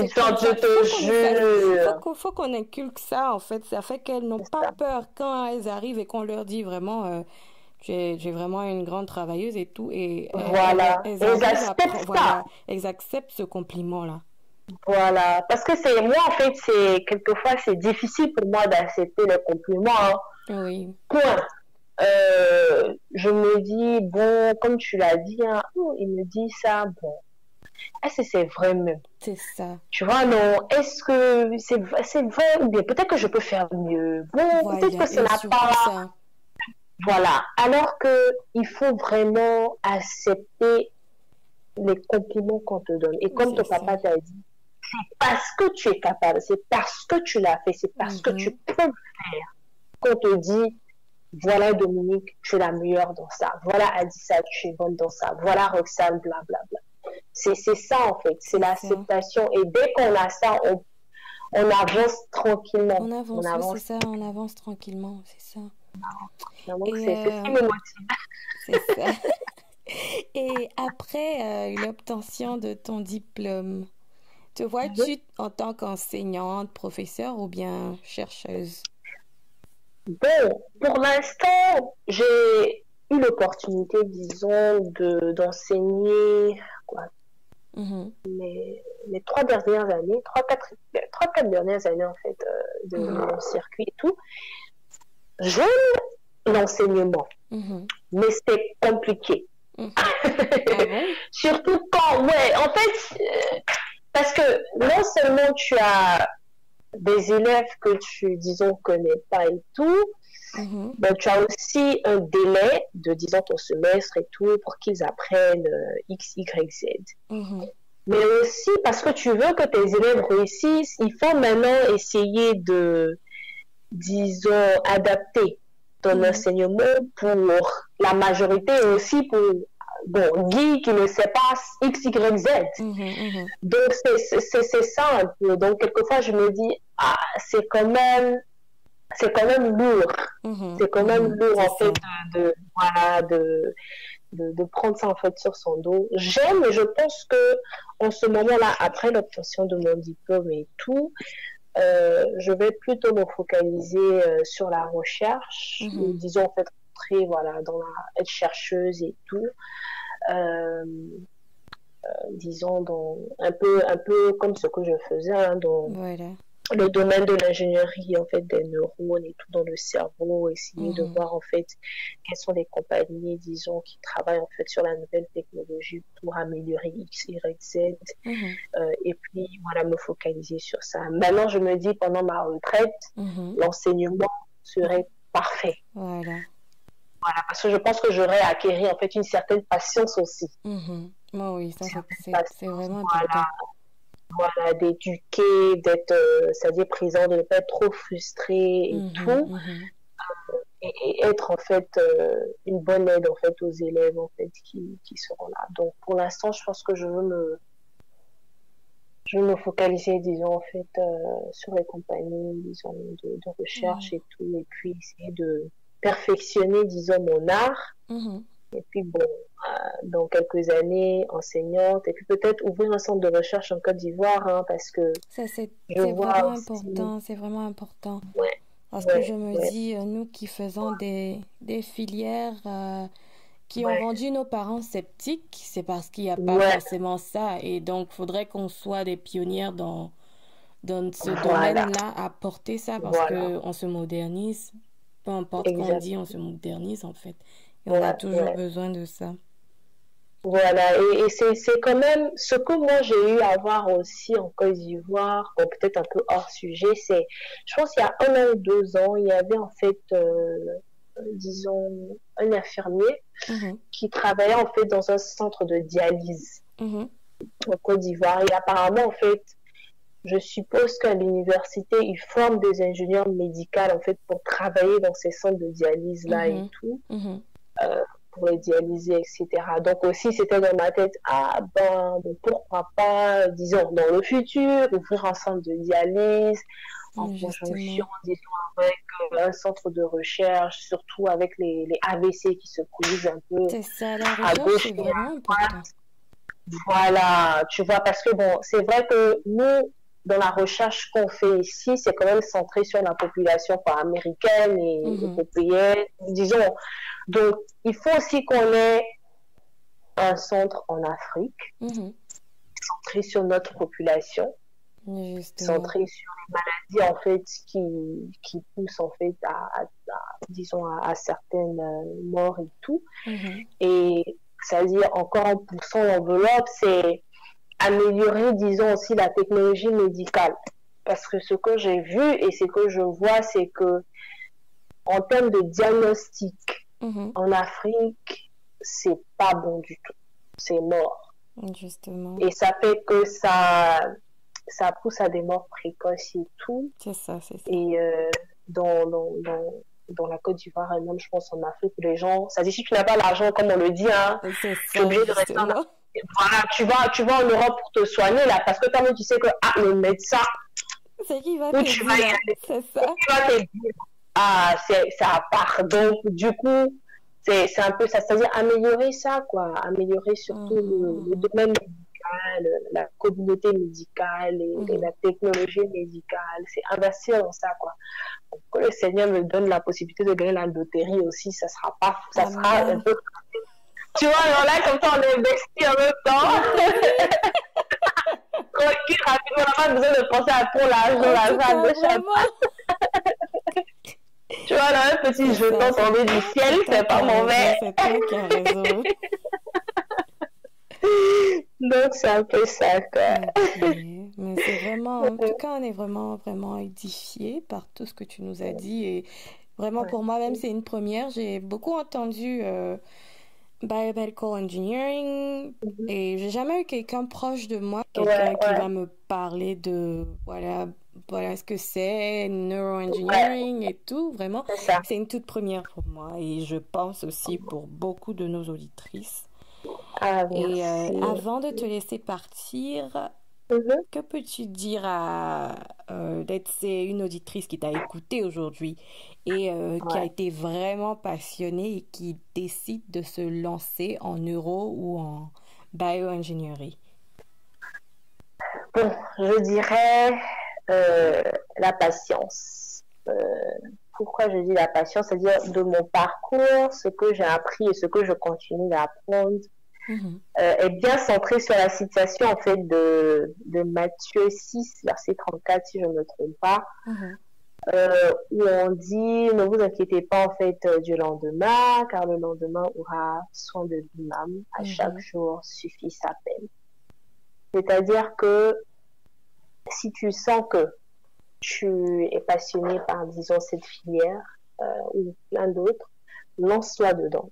te jure. Il faut qu'on inculque ça, en fait. Ça fait qu'elles n'ont pas peur quand elles arrivent et qu'on leur dit vraiment, tu es vraiment une grande travailleuse et tout. Et voilà. Elles acceptent ça. Elles acceptent ce compliment-là. Voilà. Parce que moi, en fait, quelquefois, c'est difficile pour moi d'accepter les compliments. Hein. Oui. Point. Je me dis, bon, comme tu l'as dit, hein, il me dit ça, bon. Est-ce que c'est vrai même? C'est ça. Tu vois, non, est-ce que c'est vrai ou bien peut-être que je peux faire mieux? Bon, voilà, peut-être que ça n'a pas... Ça. Voilà. Alors qu'il faut vraiment accepter les compliments qu'on te donne. Et comme ton papa t'a dit, c'est parce que tu es capable, c'est parce que tu l'as fait, c'est parce que tu peux le faire qu'on te dit, voilà Dominique, tu es la meilleure dans ça. Voilà Adissa, tu es bonne dans ça. Voilà Roxane, blablabla. C'est ça en fait, c'est l'acceptation. Et dès qu'on a ça, on avance tranquillement. On avance, c'est ça, on avance tranquillement, c'est ça. C'est ce qui me motive. C'est ça. Et après l'obtention de ton diplôme, te vois-tu en tant qu'enseignante, professeure ou bien chercheuse? Bon, pour l'instant, j'ai eu l'opportunité, disons, d'enseigner les 3 dernières années, 3-4 dernières années en fait de mon circuit et tout. J'aime l'enseignement, mais c'est compliqué. Surtout quand, en fait, parce que non seulement tu as des élèves que tu, disons, connais pas et tout, ben, tu as aussi un délai de, disons, ton semestre et tout pour qu'ils apprennent X, Y, Z. Mais aussi parce que tu veux que tes élèves réussissent, il faut maintenant essayer de, disons, adapter ton enseignement pour la majorité et aussi pour Guy qui ne sait pas X, Y, Z. Donc, c'est ça un peu. Donc, quelquefois, je me dis, c'est quand même lourd. C'est quand même lourd, en fait, de prendre ça, en fait, sur son dos. J'aime, mais je pense que en ce moment-là, après l'obtention de mon diplôme et tout, je vais plutôt me focaliser sur la recherche. Disons, en fait, être chercheuse et tout. Disons, un peu comme ce que je faisais, dans le domaine de l'ingénierie, en fait, des neurones et tout dans le cerveau, essayer de voir, en fait, quelles sont les compagnies, disons, qui travaillent, en fait, sur la nouvelle technologie pour améliorer X, Y, Z. Et puis, voilà, me focaliser sur ça. Maintenant, je me dis, pendant ma retraite, l'enseignement serait parfait. Voilà, parce que je pense que j'aurais acquis, en fait, une certaine patience aussi. Oui, ça, c'est vraiment important. Voilà, d'éduquer, d'être, c'est-à-dire présent, de ne pas être trop frustré et tout. Et être, en fait, une bonne aide, en fait, aux élèves, en fait, qui seront là. Donc, pour l'instant, je pense que je veux me focaliser, disons, en fait, sur les compagnies, disons, de recherche et tout, et puis essayer de perfectionner, disons, mon art. Et puis, bon, dans quelques années, enseignante, et puis peut-être ouvrir un centre de recherche en Côte d'Ivoire, hein, parce que... Ça, c'est vraiment important, c'est vraiment important. Parce que je me dis, nous qui faisons des filières qui ont rendu nos parents sceptiques, c'est parce qu'il n'y a pas forcément ça. Et donc, il faudrait qu'on soit des pionnières dans ce domaine-là, à porter ça, parce qu'on se modernise. Peu importe ce qu'on dit, on se modernise, en fait. Et on a toujours besoin de ça. Voilà, et c'est quand même ce que moi j'ai eu à voir aussi en Côte d'Ivoire, peut-être un peu hors sujet, je pense qu'il y a 1 an ou 2 ans, il y avait en fait, disons, un infirmier qui travaillait en fait dans un centre de dialyse en Côte d'Ivoire. Et apparemment, en fait, je suppose qu'à l'université, ils forment des ingénieurs médicaux en fait pour travailler dans ces centres de dialyse là et tout. pour les dialyser, etc. Donc aussi, c'était dans ma tête, pourquoi pas, disons, dans le futur, ouvrir un centre de dialyse en conjonction, disons, avec un centre de recherche, surtout avec les AVC qui se produisent un peu c'est ça, la à recherche, gauche c'est et vraiment à important. droite. Voilà, tu vois, parce que bon, c'est vrai que nous, dans la recherche qu'on fait ici, c'est quand même centré sur la population américaine et européenne, disons. Donc, il faut aussi qu'on ait un centre en Afrique, centré sur notre population, centré sur les maladies, en fait, qui poussent, en fait, disons, à certaines morts et tout. Et, c'est-à-dire, encore en poussant l'enveloppe, c'est améliorer, disons, aussi la technologie médicale. Parce que ce que j'ai vu et ce que je vois, c'est que en termes de diagnostic, en Afrique, c'est pas bon du tout. C'est mort. Justement. Et ça fait que ça pousse à des morts précoces et tout. C'est ça. Et dans la Côte d'Ivoire et même, je pense, en Afrique, les gens, ça dit, si tu n'as pas l'argent, comme on le dit, hein, tu es obligé de rester en Afrique. Voilà, tu vas en Europe pour te soigner, là, parce que toi-même, tu sais que le médecin, c'est qui va te dire, c'est ça. Qui va te dire, c'est à part. Donc, du coup, c'est un peu ça, c'est-à-dire améliorer ça, quoi. Améliorer surtout le domaine médical, la communauté médicale et la technologie médicale. C'est investir dans ça, quoi. Donc, que le Seigneur me donne la possibilité de gagner la loterie aussi, ça sera un peu... Tu vois, alors là, comme ça, on investit en même temps. Tranquille, rapidement, on n'a pas besoin de penser à trop l'argent, de chaque Tu vois, là, un petit jeton tombé du ciel, c'est pas mauvais. C'est toi qui as raison. Donc, c'est un peu ça, quoi. Okay. Mais c'est vraiment, en tout cas, on est vraiment, vraiment édifiés par tout ce que tu nous as dit. Et vraiment, pour moi, même, c'est une première. J'ai beaucoup entendu biomedical engineering et j'ai jamais eu quelqu'un proche de moi, quelqu'un qui va me parler de, voilà ce que c'est, neuroengineering et tout. Vraiment, c'est une toute première pour moi et je pense aussi pour beaucoup de nos auditrices. Et avant de te laisser partir, que peux-tu dire à c'est une auditrice qui t'a écouté aujourd'hui et qui a été vraiment passionnée et qui décide de se lancer en neuro ou en bioingénierie? Bon, je dirais la patience. Pourquoi je dis la patience? C'est-à-dire de mon parcours, ce que j'ai appris et ce que je continue d'apprendre est bien centré sur la citation en fait de Matthieu 6, verset 34, si je ne me trompe pas, où on dit ne vous inquiétez pas en fait du lendemain, car le lendemain aura soin de lui-même, à chaque jour suffit sa peine. C'est-à-dire que si tu sens que tu es passionné par, disons, cette filière ou plein d'autres, lance-toi dedans.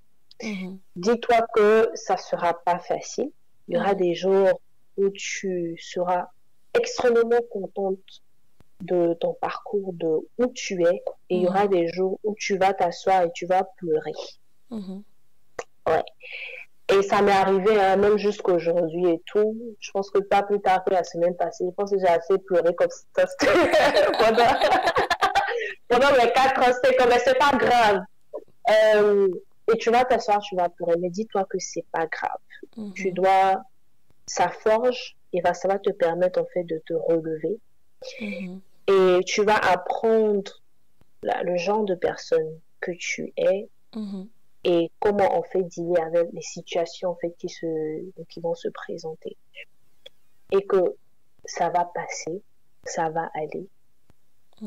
Dis-toi que ça sera pas facile. Il y aura des jours où tu seras extrêmement contente de ton parcours, de où tu es, et il y aura des jours où tu vas t'asseoir et tu vas pleurer. Ouais. Et ça m'est arrivé même jusqu'aujourd'hui et tout. Je pense que pas plus tard que la semaine passée, je pense que j'ai assez pleuré comme ça pendant les 4 ans. C'était comme, mais c'est pas grave. Et tu vas t'asseoir, tu vas pleurer, mais dis-toi que c'est pas grave. Tu dois, ça forge et ça va te permettre en fait de te relever. Et tu vas apprendre le genre de personne que tu es et comment en fait dealer avec les situations en fait qui vont se présenter. Et que ça va passer, ça va aller.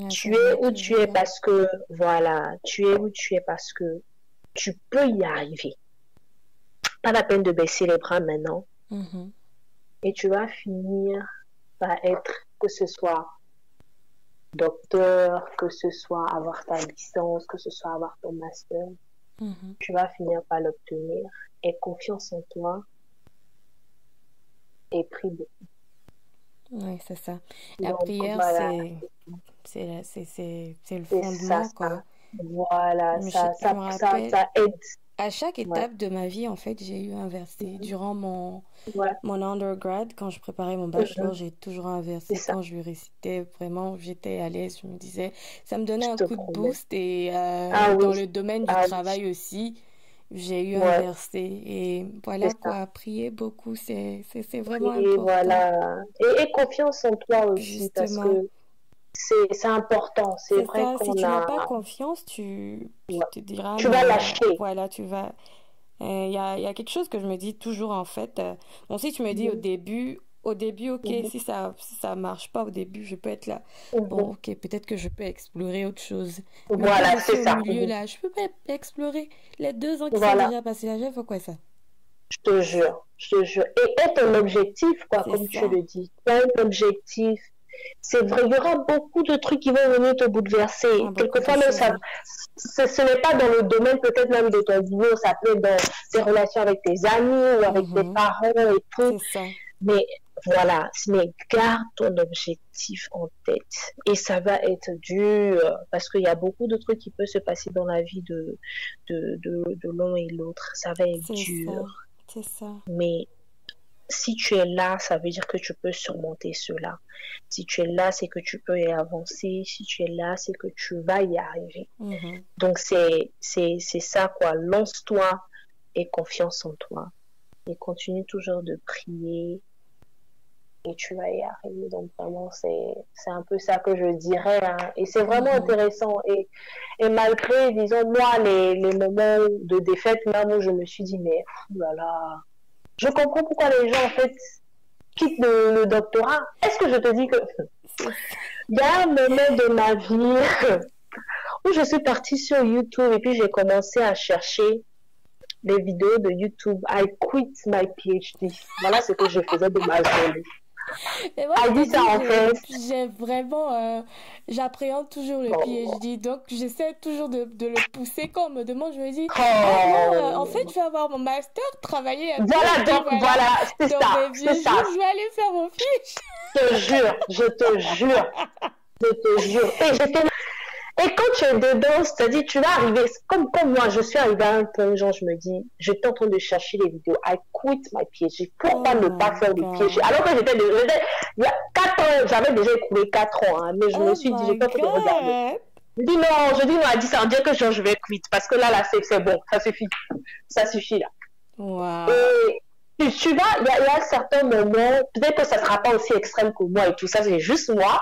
Tu es où tu es parce que, tu es où tu es parce que tu peux y arriver. Pas la peine de baisser les bras maintenant. Et tu vas finir par être, que ce soit docteur, que ce soit avoir ta licence, que ce soit avoir ton master, tu vas finir par l'obtenir. Aie confiance en toi et prie beaucoup. Oui, c'est ça. La prière, c'est le fondement, quoi. Voilà, ça aide. À chaque étape de ma vie, en fait, j'ai eu un verset. Durant mon Ouais. undergrad, quand je préparais mon bachelor, j'ai toujours un C'est verset. ça, Quand je le récitais, vraiment, j'étais à l'aise. Je me disais, ça me donnait je un te coup de promets. boost. Et Ah oui, dans le domaine du ah oui, travail aussi, j'ai eu un ouais, verset. Et c'est voilà ça. quoi, prier beaucoup, c'est vraiment Et important. voilà. Et confiance en toi aussi, parce Justement. que c'est important. C'est C'est vrai ça, si qu'on tu n'as a, pas confiance, tu ouais, te diras, tu vas mais lâcher. voilà, tu vas. Il y a quelque chose que je me dis toujours en fait. Bon, si tu me dis Mhm, au début, ok, mhm, si ça marche pas au début, je peux être là. Bon, mhm. ok, peut-être que je peux explorer autre chose. Mais quand Voilà, je suis c'est au ça. milieu Mhm. là, je peux pas explorer les 2 ans qui sont Voilà, déjà passés là. J'ai fait quoi ça? je te jure, je te jure. Et est un objectif, quoi, C'est comme tu ça. le dis. T'as un objectif. C'est vrai, il y aura beaucoup de trucs qui vont venir te Ah, bouleverser. beaucoup de Quelquefois, même choses, ça, hein. ce n'est pas dans le domaine peut-être même de ton boulot, ça peut être dans tes relations avec tes amis ou avec tes Mhm. parents et tout. C'est ça. Mais voilà, mais garde ton objectif en tête. Et ça va être dur parce qu'il y a beaucoup de trucs qui peuvent se passer dans la vie de l'un et l'autre. Ça va être C'est ça. dur. C'est ça. Mais si tu es là, ça veut dire que tu peux surmonter cela. Si tu es là, c'est que tu peux y avancer. Si tu es là, c'est que tu vas y arriver. Mhm. Donc c'est ça quoi. Lance-toi et confiance en toi. Et continue toujours de prier et tu vas y arriver. Donc vraiment, c'est un peu ça que je dirais. Hein. Et c'est vraiment Mhm. intéressant. Et malgré, disons, moi, les moments de défaite, même où je me suis dit, mais là, je comprends pourquoi les gens, en fait, quittent le doctorat. Est-ce que je te dis que C'est ça. il y a un moment de ma vie où je suis partie sur YouTube et puis j'ai commencé à chercher des vidéos de YouTube. I quit my PhD. Voilà ce que je faisais de ma journée. Et moi, I je te dit ça dis, en fait. j'ai vraiment, j'appréhende toujours le Oh, PhD, donc j'essaie toujours de le pousser. Quand on me demande, je me dis, ah non, en fait, oh. je vais avoir mon master, travailler un peu, et Voilà, puis donc voilà, voilà, c'est dans ça, mes c'est vieux jours, ça. je vais aller faire mon fiche. Je te jure, je te jure, je te jure. Et quand tu es dedans, c'est-à-dire tu vas arriver, comme moi, je suis arrivée à un point, genre je me dis, j'étais en train de chercher les vidéos, I quit my PhD, Oh pourquoi ne pas my faire le PhD? God. Alors que il y a 4 ans, j'avais déjà écoulé 4 ans, hein, mais je me Oh suis dit, my j'étais en train de regarder. God. Je dis non, elle dit ça, on dirait que genre, je vais quitter, parce que là, c'est bon, ça suffit là. Wow. Et tu vois, il y a certains moments, peut-être que ça ne sera pas aussi extrême que moi et tout ça, c'est juste moi,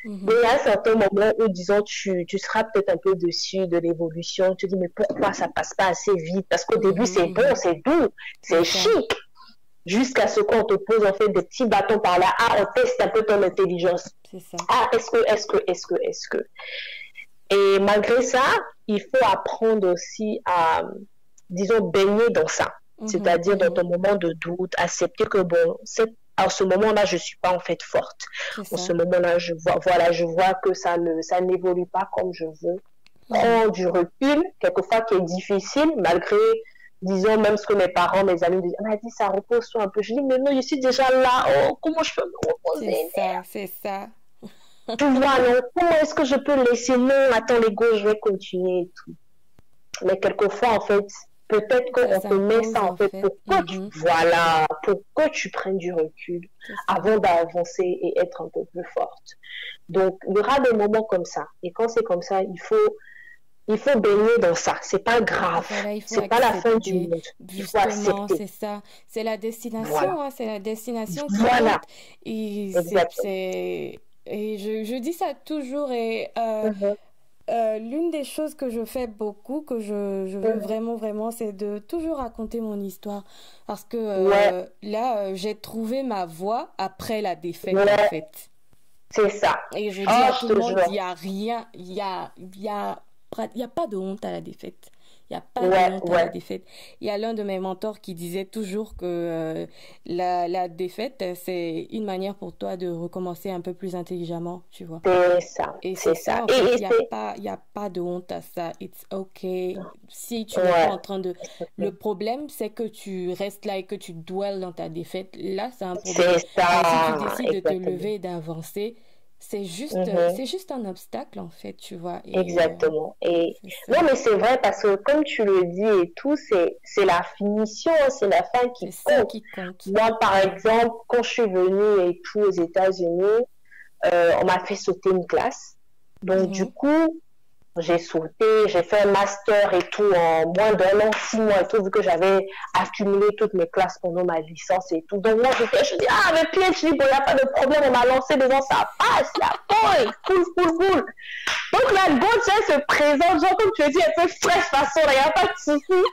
mais Mhm. il y a un certain moment où, disons, tu seras peut-être un peu dessus de l'évolution. Tu te dis, mais pourquoi ça passe pas assez vite? Parce qu'au début, Mhm, c'est bon, mhm. c'est doux, C'est c'est ça. chic. Jusqu'à ce qu'on te pose, en fait, des petits bâtons par là. Ah, on teste un peu ton intelligence. C'est ça. Ah, est-ce que. Et malgré ça, il faut apprendre aussi à, disons, baigner dans ça. Mhm, C'est-à-dire, dans mhm. ton moment de doute, accepter que, bon, à ce moment-là, je ne suis pas en fait forte. C'est En ça. ce moment-là, je vois que ça n'évolue pas comme je veux. Mhm. Prends du recul, quelquefois qui est difficile, malgré, disons, même ce que mes parents, mes amis disent. On a dit, ça repose-toi un peu. Je dis, mais non, je suis déjà là. Oh, comment je peux me C'est reposer? ça, c'est ça. Tu vois, non, comment est-ce que je peux laisser? Non, attends, les gars, je vais continuer et tout. Mais quelquefois, en fait, peut-être Ça qu'on te met s'impose ça, en en fait, fait. Mhm. voilà, pour que tu prennes du recul C'est ça. avant d'avancer et être un peu plus forte. Donc, il y aura des moments comme ça. Et quand c'est comme ça, il faut baigner dans ça. C'est pas grave. Voilà, il faut C'est pas la fin du accepter. monde. Il faut Justement, accepter. c'est ça. C'est la Voilà. destination, hein, c'est la destination qui Voilà. compte. Et Exactement. et je dis ça toujours. Et Mhm, l'une des choses que je fais beaucoup, que je veux mhm. vraiment, vraiment, c'est de toujours raconter mon histoire. Parce que Ouais. là, j'ai trouvé ma voie après la défaite, en Ouais. fait. C'est ça. Et je dis Oh, à tout je le te monde, il jure. n'y a rien, il y a pas de honte à la défaite. Il n'y a pas de Ouais, honte à la ouais. défaite. Il y a l'un de mes mentors qui disait toujours que la défaite, c'est une manière pour toi de recommencer un peu plus intelligemment, tu vois. C'est ça. Et c'est C'est ça, ça. en fait, Et c'est. il y a pas de honte à ça. It's okay. Si tu n'es pas Ouais. en train de... Le problème, c'est que tu restes là et que tu dwelles dans ta défaite. Là, c'est un problème. C'est Mais si tu ça. décides de te Exactement. lever et d'avancer, c'est juste, c'est juste un obstacle, en fait, tu vois. Et, Exactement. Et non, mais c'est vrai parce que comme tu le dis et tout, c'est la finition, c'est la fin qui c'est ça compte. qui compte. Moi, par exemple, quand je suis venue et tout aux États-Unis, on m'a fait sauter une classe. Donc, du coup, j'ai sauté, j'ai fait un master et tout en moins d'un an, 6 mois et tout, vu que j'avais accumulé toutes mes classes pendant ma licence et tout. Donc moi, je dis, ah, mais PhD, bon, il n'y a pas de problème, on m'a lancé devant, ça passe, la boy, cool. Donc la bonne se présente, genre, comme tu as dit, un peu fraîche façon, il n'y a pas de souci.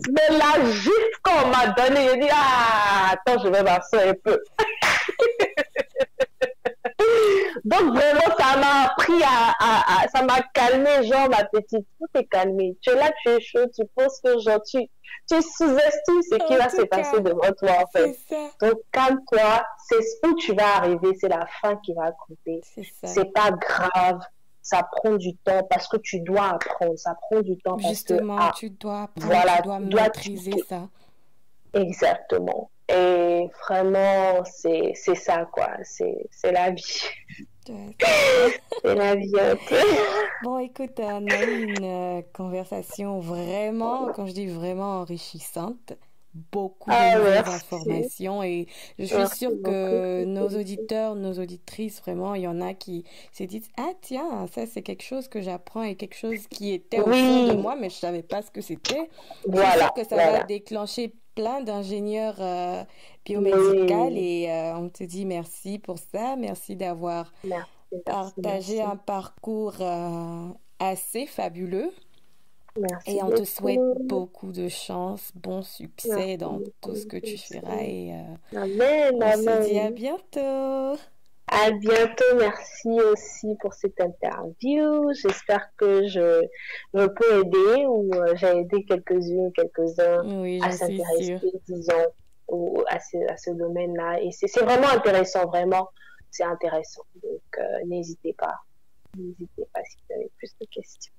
Mais là, juste quand on m'a donné, j'ai dit, ah, attends, je vais m'asseoir un peu. Donc vraiment, ça m'a appris ça m'a calmé, genre ma petite, tout est calmé. Tu es là, tu es chaud, tu penses que genre tu sous-estimes ce qui va se passer devant toi en fait. Donc calme-toi, c'est où tu vas arriver, c'est la fin qui va compter. C'est pas grave, ça prend du temps parce que tu dois apprendre, ça prend du temps parce justement, tu dois apprendre, voilà, tu dois maîtriser ça. Exactement. Et vraiment, c'est ça, quoi. C'est la vie. C'est la vie un peu. Bon, écoute, on a eu une conversation vraiment, quand je dis vraiment enrichissante, beaucoup de nouvelles informations et je suis sûre que nos auditeurs, nos auditrices, vraiment, il y en a qui se disent « Ah tiens, ça c'est quelque chose que j'apprends et quelque chose qui était au fond de moi, mais je savais pas ce que c'était. » Je suis sûre que ça va déclencher plein d'ingénieurs biomédicaux et on te dit merci pour ça, merci d'avoir partagé un parcours assez fabuleux. Merci et on te souhaite beaucoup de chance, bon succès dans tout ce que tu feras et amen, on se dit à bientôt. À bientôt, merci aussi pour cette interview. J'espère que je peux aider ou j'ai aidé quelques-uns à s'intéresser, disons, à ce domaine-là. Et c'est vraiment intéressant, vraiment, c'est intéressant. Donc, n'hésitez pas si vous avez plus de questions.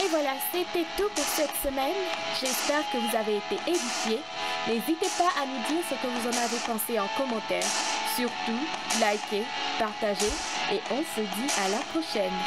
Et voilà, c'était tout pour cette semaine. J'espère que vous avez été édifiés. N'hésitez pas à nous dire ce que vous en avez pensé en commentaire. Surtout, likez, partagez et on se dit à la prochaine.